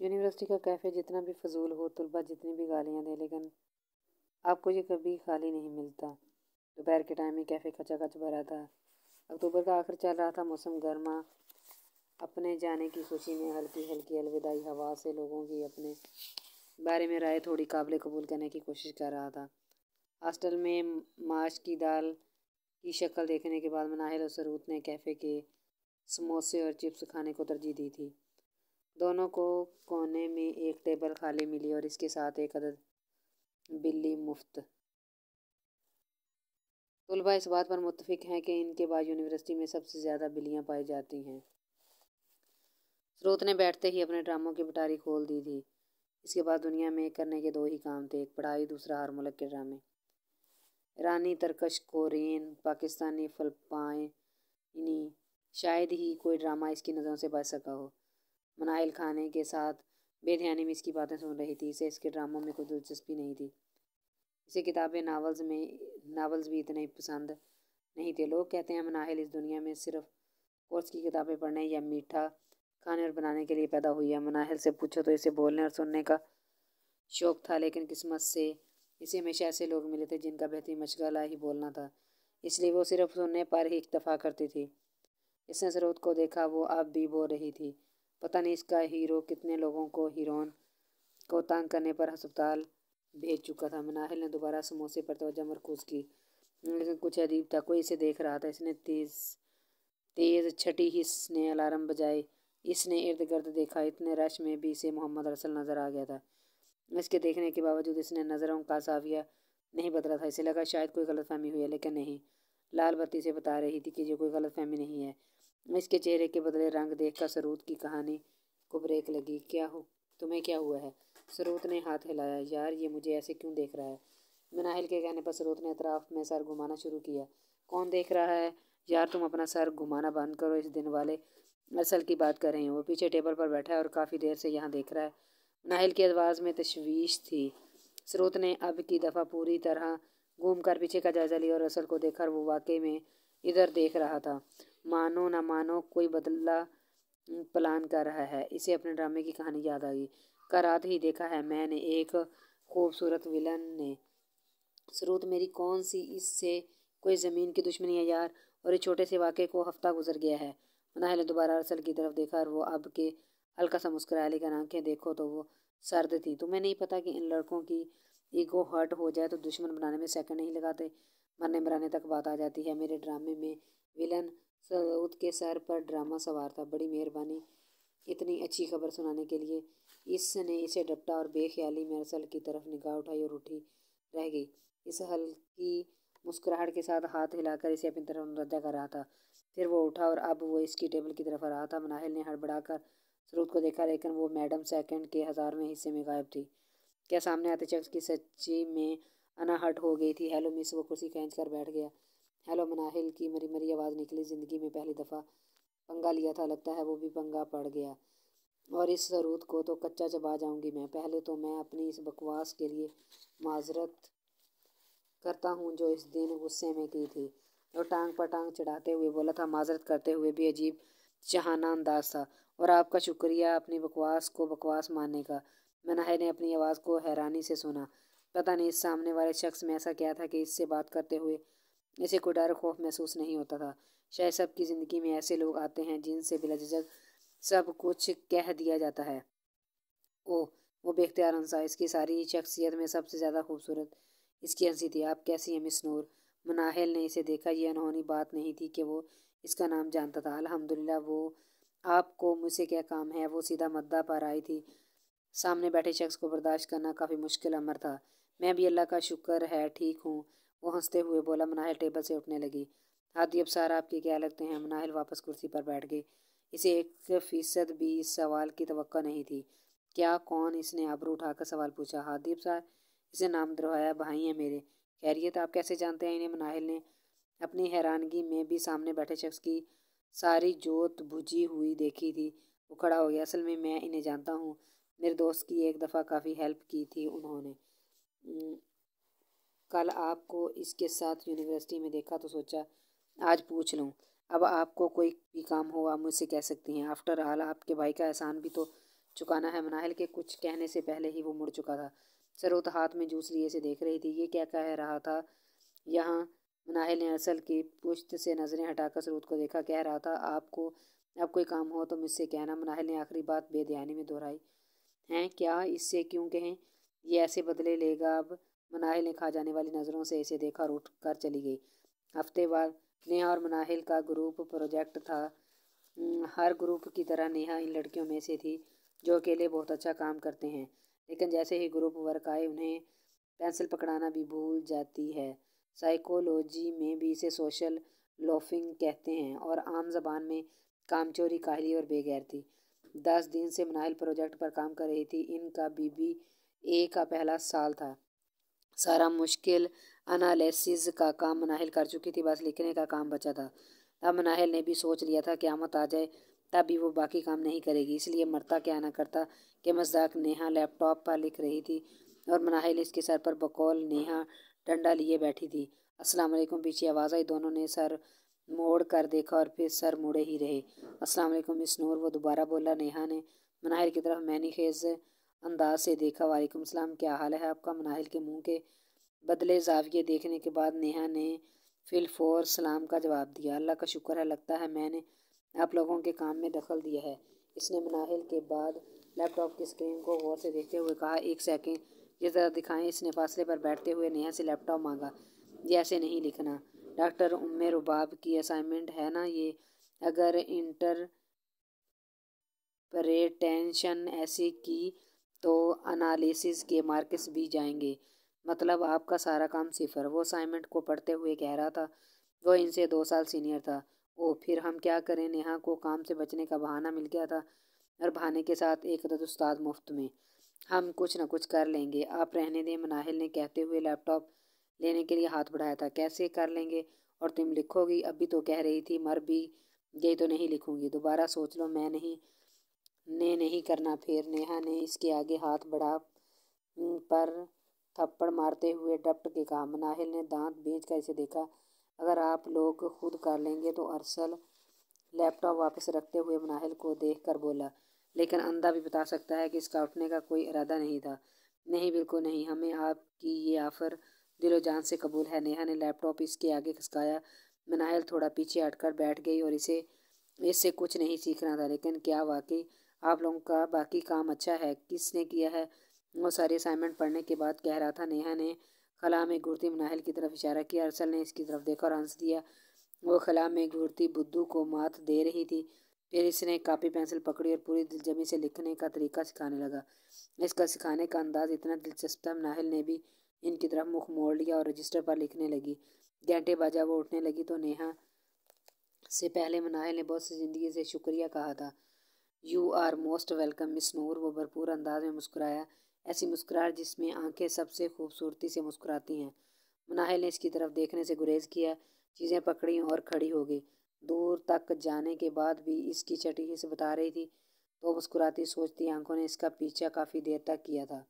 University کا cafe جتنا بھی فضول ہو، طلباء جتنی بھی گالیاں دیں، لیکن آپ کو یہ کبھی خالی نہیں ملتا۔ دوپہر کے ٹائم میں کیفے کھچا کھچ بھرا تھا۔ اکتوبر کا آخر چل رہا تھا، موسم گرما اپنے جانے کی خوشی میں ہلکی ہلکی الوداعی ہوا سے لوگوں کی اپنے بارے میں رائے تھوڑی قابل قبول کرنے کی کوشش کر رہا تھا۔ ہاسٹل میں ماش کی دال کی شکل دیکھنے کے بعد مناہل اور سروت نے کیفے کے سموسے اور چپس کھانے کو ترجیح دی تھی۔ دونوں کو کونے میں ایک ٹیبل خالی ملی اور اس کے ساتھ ایک عدد بلی مفت۔ طلباء اس بات پر متفق ہیں کہ ان کے بعد یونیورسٹی میں سب سے زیادہ بلیاں پائی جاتی ہیں۔ سروت نے بیٹھتے ہی اپنے ڈراموں کی پٹاری کھول دی تھی۔ اس کے بعد دنیا میں کرنے کے دو ہی کام تھے، ایک پڑھائی، دوسرا ہر ملک کے ڈرامے۔ ایرانی، ترکش، کورین، پاکستانی، فلپائنی، شاید ہی کوئی ڈرامہ اس کی نظروں سے بچ سکا ہو۔ مناہل کھانے کے ساتھ بے دھیانی میں اس کی باتیں سن رہی تھی۔ اسے اس کے ڈراموں میں کوئی دلچسپی نہیں تھی۔ اسے کتابیں، ناولز بھی اتنے پسند نہیں تھے۔ لوگ کہتے ہیں مناہل اس دنیا میں صرف کورس کی کتابیں پڑھنے یا میٹھا کھانے اور بنانے کے لیے پیدا ہوئی ہے۔ مناہل سے پوچھو تو اسے بولنے اور سننے کا شوق تھا، لیکن قسمت سے اسے ہمیشہ ایسے لوگ ملے تھے جن کا بہترین مشغلہ ہی بولنا تھا، اس لیے وہ صرف سننے پر ہی اکتفا کرتی تھی۔ اس نے سروت کو دیکھا، وہ اب بھی بول رہی تھی۔ پتہ نہیں اس کا ہیرو کتنے لوگوں کو ہیروئن کو تنگ کرنے پر ہسپتال بھیج چکا تھا۔ مناہل نے دوبارہ سموسے پر توجہ مرکوز کی، لیکن کچھ عجیب تھا، کوئی اسے دیکھ رہا تھا۔ اس نے تیز چھٹی ہی اس نے الارم بجائے۔ اس نے ارد گرد دیکھا، اتنے رش میں بھی اسے محمد ارسل نظر آ گیا تھا۔ اس کے دیکھنے کے باوجود اس نے نظروں کا زاویہ نہیں بدلا تھا۔ اسے لگا شاید کوئی غلط فہمی ہوئی ہے، لیکن نہیں، لال بتی سے بتا رہی تھی کہ یہ کوئی غلط فہمی نہیں ہے۔ اس کے چہرے کے بدلے رنگ دیکھ کر سروت کی کہانی کو بریک لگی۔ تمہیں کیا ہوا ہے؟ سروت نے ہاتھ ہلایا۔ یار، یہ مجھے ایسے کیوں دیکھ رہا ہے؟ مناہل کے کہنے پر سروت نے اطراف میں سر گھمانا شروع کیا۔ کون دیکھ رہا ہے؟ یار، تم اپنا سر گھمانا بند کرو، اس دن والے ارسل کی بات کر رہے ہیں۔ وہ پیچھے ٹیبل پر بیٹھا ہے اور کافی دیر سے یہاں دیکھ رہا ہے۔ مناہل کی آواز میں تشویش تھی۔ سروت نے اب کی دفعہ پوری طرح گھوم کر پیچھے کا جائزہ لیا اور ارسل کو دیکھا، وہ واقعی میں ادھر دیکھ رہا تھا۔ مانو نہ مانو، کوئی بدلہ پلان کر رہا ہے۔ اسے اپنے ڈرامے کی کہانی یاد آ گئی۔ کل رات ہی دیکھا ہے میں نے، ایک خوبصورت ویلن نے۔ سروت، میری کون سی اس سے کوئی زمین کی دشمنی ہے یار؟ اور اس چھوٹے سے واقعے کو ہفتہ گزر گیا ہے۔ مناہل نے دوبارہ ارسل کی طرف دیکھا اور وہ اب کے ہلکا سا مسکرایا، لیکن آنکھیں دیکھو تو وہ سرد تھیں۔ تمہیں نہیں پتا کہ ان لڑکوں کی ایگو ہرٹ ہو جائے تو دشمن بنانے میں سیکنڈ نہیں لگاتے، مرنے مرانے تک بات آ جاتی ہے۔ میرے ڈرامے میں ویلن سروت کے سر پر ڈرامہ سوار تھا۔ بڑی مہربانی اتنی اچھی خبر سنانے کے لیے۔ اس نے اسے ڈپٹا اور بے خیالی میں ارسل کی طرف نگاہ اٹھائی اور اٹھی رہ گئی۔ اس ہلکی مسکراہٹ کے ساتھ ہاتھ ہلا کر اسے اپنی طرف متوجہ کر رہا تھا۔ پھر وہ اٹھا اور اب وہ اس کی ٹیبل کی طرف آ رہا تھا۔ مناہل نے ہڑبڑا کر سروت کو دیکھا، لیکن وہ میڈم سیکنڈ کے 1000ویں حصے میں غائب تھی۔ کیا سامنے آتے شخص کی سچی میں اناہٹ ہو گئی تھی؟ ہیلو مس، وہ کرسی کھینچ کر بیٹھ گیا۔ ہیلو، مناہل کی مری مری آواز نکلی۔ زندگی میں پہلی دفعہ پنگا لیا تھا، لگتا ہے وہ بھی پنگا پڑ گیا، اور اس سروت کو تو کچا چبا جاؤں گی میں۔ پہلے تو میں اپنی اس بکواس کے لیے معذرت کرتا ہوں جو اس دن غصے میں کی تھی۔ اور ٹانگ پر ٹانگ چڑھاتے ہوئے بولا تھا۔ معذرت کرتے ہوئے بھی عجیب شاہانہ انداز تھا۔ اور آپ کا شکریہ اپنی بکواس کو بکواس ماننے کا۔ مناہل نے اپنی آواز کو حیرانی سے سنا۔ پتہ نہیں اس سامنے والے شخص میں ایسا کیا تھا کہ اس سے بات کرتے ہوئے اسے کوئی ڈر خوف محسوس نہیں ہوتا تھا۔ شاید سب کی زندگی میں ایسے لوگ آتے ہیں جن سے بلا جھجک سب کچھ کہہ دیا جاتا ہے۔ اوہ، وہ بے اختیار ہنسا۔ اس کی ساری شخصیت میں سب سے زیادہ خوبصورت اس کی ہنسی تھی۔ آپ کیسی ہیں مس نور؟ مناہل نے اسے دیکھا۔ یہ انہونی بات نہیں تھی کہ وہ اس کا نام جانتا تھا۔ الحمدللہ، وہ آپ کو مجھ سے کیا کام ہے؟ وہ سیدھا مدعا پر آئی تھی۔ سامنے بیٹھے شخص کو برداشت کرنا کافی مشکل امر تھا۔ میں بھی اللہ کا شکر ہے ٹھیک ہوں، وہ ہنستے ہوئے بولا۔ مناہل ٹیبل سے اٹھنے لگی۔ ہادی افسر، آپ کے کیا لگتے ہیں؟ مناہل واپس کرسی پر بیٹھ گئی۔ اسے 1% بھی اس سوال کی توقع نہیں تھی۔ کیا؟ کون؟ اس نے ابرو اٹھا کر سوال پوچھا۔ ہادی افسر، اسے نام دہرایا۔ بھائی ہیں میرے۔ خیریت؟ آپ کیسے جانتے ہیں انہیں؟ مناہل نے اپنی حیرانگی میں بھی سامنے بیٹھے شخص کی ساری جوت بجھی ہوئی دیکھی تھی۔ وہ کھڑا ہو گیا۔ اصل میں انہیں جانتا ہوں، میرے دوست کی ایک دفعہ کافی ہیلپ کی تھی انہوں نے۔ کل آپ کو اس کے ساتھ یونیورسٹی میں دیکھا تو سوچا آج پوچھ لوں۔ اب آپ کو کوئی بھی کام ہو آپ مجھ سے کہہ سکتی ہیں۔ آفٹر آل، آپ کے بھائی کا احسان بھی تو چکانا ہے۔ مناہل کے کچھ کہنے سے پہلے ہی وہ مڑ چکا تھا۔ سروت ہاتھ میں جوس لیے سے دیکھ رہی تھی۔ یہ کیا کہہ رہا تھا یہاں؟ مناہل نے ارسل کی پشت سے نظریں ہٹا کر سروت کو دیکھا۔ کہہ رہا تھا آپ کو اب کوئی کام ہو تو مجھ سے کہنا۔ مناہل نے آخری بات بے دھیانی میں دہرائی۔ ہیں کیا؟ اس سے کیوں کہیں؟ یہ ایسے بدلے لے گا اب؟ مناہل نے کھا جانے والی نظروں سے اسے دیکھا اور اٹھ کر چلی گئی۔ ہفتے بعد نیہا اور مناہل کا گروپ پروجیکٹ تھا۔ ہر گروپ کی طرح نیہا ان لڑکیوں میں سے تھی جو اکیلے بہت اچھا کام کرتے ہیں، لیکن جیسے ہی گروپ ورک آئے انہیں پینسل پکڑانا بھی بھول جاتی ہے۔ سائیکولوجی میں بھی اسے سوشل لوفنگ کہتے ہیں اور عام زبان میں کام چوری، کاہلی اور بے غیرتی۔ 10 دن سے مناہل پروجیکٹ پر کام کر رہی تھی۔ ان کا BBA کا پہلا سال تھا۔ سارا مشکل انالیسز کا کام مناہل کر چکی تھی، بس لکھنے کا کام بچا تھا۔ اب مناہل نے بھی سوچ لیا تھا قیامت آ جائے تب بھی وہ باقی کام نہیں کرے گی، اس لیے مرتا کیا نہ کرتا کہ مزاق نیہا لیپ ٹاپ پر لکھ رہی تھی اور مناہل اس کے سر پر بقول نیہا ڈنڈا لیے بیٹھی تھی۔ السلام علیکم، پیچھے آواز آئی۔ دونوں نے سر موڑ کر دیکھا اور پھر سر موڑے ہی رہے۔ السلام علیکم مس نور، وہ دوبارہ بولا۔ نیہا نے مناہل کی طرف معنی خیز انداز سے دیکھا۔ وعلیکم السلام، کیا حال ہے آپ کا؟ مناہل کے منہ کے بدلے زاویے دیکھنے کے بعد نیہا نے فی الفور سلام کا جواب دیا۔ اللہ کا شکر ہے، لگتا ہے میں نے آپ لوگوں کے کام میں دخل دیا ہے، اس نے مناہل کے بعد لیپ ٹاپ کی اسکرین کو غور سے دیکھتے ہوئے کہا۔ ایک سیکنڈ، یہ ذرا دکھائیں۔ اس نے فاصلے پر بیٹھتے ہوئے نیہا سے لیپ ٹاپ مانگا۔ یہ ایسے نہیں لکھنا، ڈاکٹر رباب کی اسائنمنٹ ہے نا یہ، اگر انٹرپریٹیشن ایسی کی تو انالیسز کے مارکس بھی جائیں گے۔ مطلب آپ کا سارا کام صفر؟ وہ اسائنمنٹ کو پڑھتے ہوئے کہہ رہا تھا۔ وہ ان سے 2 سال سینئر تھا۔ اوہ، پھر ہم کیا کریں؟ نیہا کو کام سے بچنے کا بہانہ مل گیا تھا اور بہانے کے ساتھ ایک عدد استاد مفت میں۔ ہم کچھ نہ کچھ کر لیں گے، آپ رہنے دیں، مناہل نے کہتے ہوئے لیپ ٹاپ لینے کے لیے ہاتھ بڑھایا تھا۔ کیسے کر لیں گے؟ اور تم لکھو گی؟ ابھی تو کہہ رہی تھی مر بھی گئی تو نہیں لکھوں گی۔ دوبارہ سوچ لو، میں نہیں کرنا پھر۔ نیہا نے اس کے آگے ہاتھ بڑھا پر تھپڑ مارتے ہوئے ڈپٹ کے کہا۔ مناہل نے دانت بھینچ کر اسے دیکھا۔ اگر آپ لوگ خود کر لیں گے تو ارسل لیپ ٹاپ واپس رکھتے ہوئے مناہل کو دیکھ کر بولا۔ لیکن اندھا بھی بتا سکتا ہے کہ اس کا اٹھنے کا کوئی ارادہ نہیں تھا۔ نہیں، بالکل نہیں، ہمیں آپ کی یہ آفر دل و جان سے قبول ہے۔ نیہا نے لیپ ٹاپ اس کے آگے کھسکایا۔ مناہل تھوڑا پیچھے ہٹ کر بیٹھ گئی اور اس سے کچھ نہیں سیکھنا تھا، لیکن کیا واقعی آپ لوگوں کا باقی کام اچھا ہے؟ کس نے کیا ہے؟ وہ ساری اسائنمنٹ پڑھنے کے بعد کہہ رہا تھا۔ نیہا نے خلا میں گھورتی مناہل کی طرف اشارہ کیا۔ ارسل نے اس کی طرف دیکھا اور ہنس دیا۔ وہ خلا میں گھورتی بدھو کو مات دے رہی تھی۔ پھر اس نے کاپی پینسل پکڑی اور پوری دلجمی سے لکھنے کا طریقہ سکھانے لگا۔ اس کا سکھانے کا انداز اتنا دلچسپ تھا، مناہل نے بھی ان کی طرف منہ موڑ لیا اور رجسٹر پر لکھنے لگی۔ گھنٹے بجا وہ اٹھنے لگی تو نیہا سے پہلے مناہل نے بہت سی زندگی سے شکریہ کہا تھا۔ یو آر موسٹ ویلکم مس نور، وہ بھرپور انداز میں مسکرایا، ایسی مسکراہٹ جس میں آنکھیں سب سے خوبصورتی سے مسکراتی ہیں۔ مناہل نے اس کی طرف دیکھنے سے گریز کیا، چیزیں پکڑیں اور کھڑی ہو گئی۔ دور تک جانے کے بعد بھی اس کی چھٹی حصہ بتا رہی تھی تو مسکراتی سوچتی آنکھوں نے اس کا پیچھا کافی دیر تک کیا تھا۔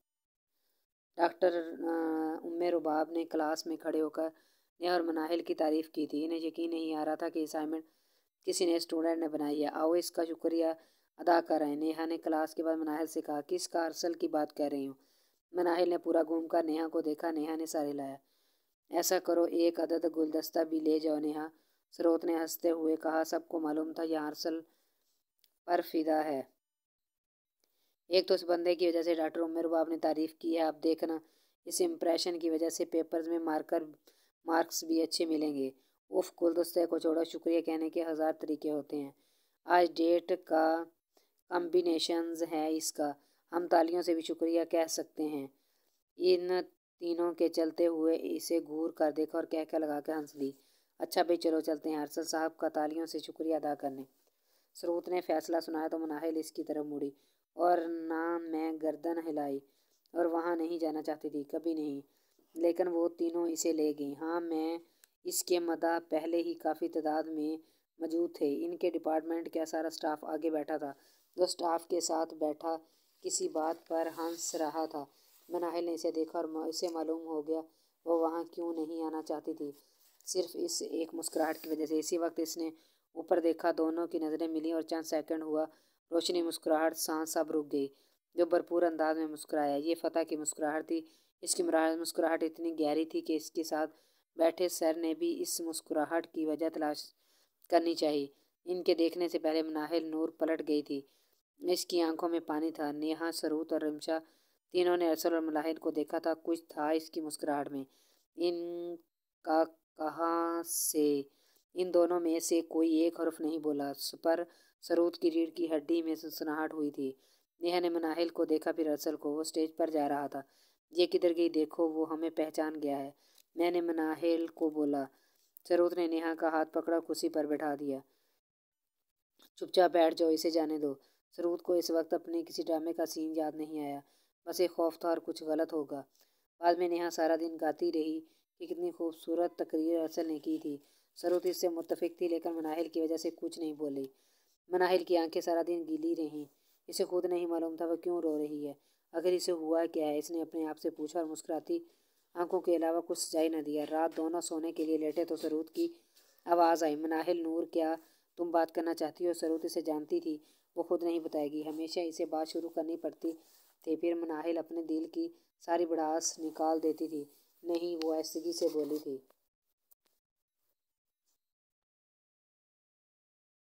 ڈاکٹر رباب نے کلاس میں کھڑے ہو کر نیہا اور مناہل کی تعریف کی تھی۔ انہیں یقین نہیں آ رہا تھا کہ اسائنمنٹ کسی نئے اسٹوڈنٹ نے بنائی ہے۔ آؤ اس کا شکریہ ادا کریں، نیہا نے کلاس کے بعد مناہل سے کہا۔ کس کا؟ ارسل کی بات کر رہی ہوں۔ مناہل نے پورا گھوم کر نیہا کو دیکھا۔ نیہا نے سر ہلایا۔ ایسا کرو، ایک عدد گلدستہ بھی لے جاؤ نیہا، سروت نے ہنستے ہوئے کہا۔ سب کو معلوم تھا یہاں ارسل پر فدا ہے۔ ایک تو اس بندے کی وجہ سے ڈاکٹر رباب نے تعریف کی ہے، اب دیکھنا اس امپریشن کی وجہ سے پیپرز میں مارکس بھی اچھے ملیں گے۔ اف، گلدستے کو چھوڑو، شکریہ کہنے کے 1000 طریقے ہوتے ہیں۔ آج ڈیٹ کا کمبینیشنز ہے اس کا، ہم تالیوں سے بھی شکریہ کہہ سکتے ہیں۔ ان تینوں کے چلتے ہوئے اسے گھور کر دیکھا اور کہہ لگا کے ہنس دی۔ اچھا بھئی، چلو چلتے ہیں ارسل صاحب کا تالیوں سے شکریہ ادا کرنے۔ سروت نے فیصلہ سنایا تو مناہل اس کی طرف مڑی اور نہ میں گردن ہلائی، اور وہاں نہیں جانا چاہتی تھی، کبھی نہیں، لیکن وہ تینوں اسے لے گئیں۔ ہاں، میں اس کے مداح پہلے ہی کافی تعداد میں موجود تھے۔ ان کے ڈپارٹمنٹ کا سارا سٹاف آگے بیٹھا تھا۔ وہ سٹاف کے ساتھ بیٹھا کسی بات پر ہنس رہا تھا۔ مناہل نے اسے دیکھا اور اسے معلوم ہو گیا وہ وہاں کیوں نہیں آنا چاہتی تھی، صرف اس ایک مسکراہٹ کی وجہ سے۔ اسی وقت اس نے اوپر دیکھا، دونوں کی نظریں ملیں اور چند سیکنڈ ہوا۔ روشنی مسکراہٹ سانس اب رک گئی، جو بھرپور انداز میں مسکرایا۔ یہ فتح کی مسکراہٹ تھی۔ اس کی مسکراہٹ اتنی گہری تھی کہ اس کے ساتھ بیٹھے سر نے بھی اس مسکراہٹ کی وجہ تلاش کرنی چاہی۔ ان کے دیکھنے سے پہلے مناہل نور پلٹ گئی تھی۔ اس کی آنکھوں میں پانی تھا۔ نیہا، سروت اور رمشا تینوں نے ارسل اور ملاحل کو دیکھا تھا۔ کچھ تھا اس کی مسکراہٹ میں۔ ان کا کہاں سے؟ ان دونوں میں سے کوئی ایک حرف نہیں بولا، پر سروت کی ریڑھ کی ہڈی میں سنسناہٹ ہوئی تھی۔ نیہا نے مناہل کو دیکھا، پھر ارسل کو۔ وہ اسٹیج پر جا رہا تھا۔ یہ کدھر گئی؟ دیکھو، وہ ہمیں پہچان گیا ہے، میں نے مناہل کو بولا۔ سروت نے نیہا کا ہاتھ پکڑا، کرسی پر بٹھا دیا۔ چپ چاپ بیٹھ جاؤ، اسے جانے دو۔ سروت کو اس وقت اپنے کسی ڈرامے کا سین یاد نہیں آیا، بس ایک خوف تھا اور کچھ غلط ہوگا۔ بعد میں نیہا سارا دن گاتی رہی کہ کتنی خوبصورت تقریر ارسل نے کی تھی۔ سروت اس سے متفق تھی، لیکن مناہل کی وجہ سے کچھ نہیں بولی۔ مناہل کی آنکھیں سارا دن گیلی رہیں۔ اسے خود نہیں معلوم تھا وہ کیوں رو رہی ہے، آخر اسے ہوا کیا ہے؟ اس نے اپنے آپ سے پوچھا اور مسکراتی آنکھوں کے علاوہ کچھ سجائی نہ دیا۔ رات دونوں سونے کے لیے لیٹے تو سروت کی آواز آئی، مناہل، نور، کیا تم بات کرنا چاہتی ہو؟ سروت اسے جانتی تھی وہ خود نہیں بتائے گی، ہمیشہ اسے بات شروع کرنی پڑتی تھی، پھر مناہل اپنے دل کی ساری بڑاس نکال دیتی تھی۔ نہیں، وہ آہستگی سے بولی تھی۔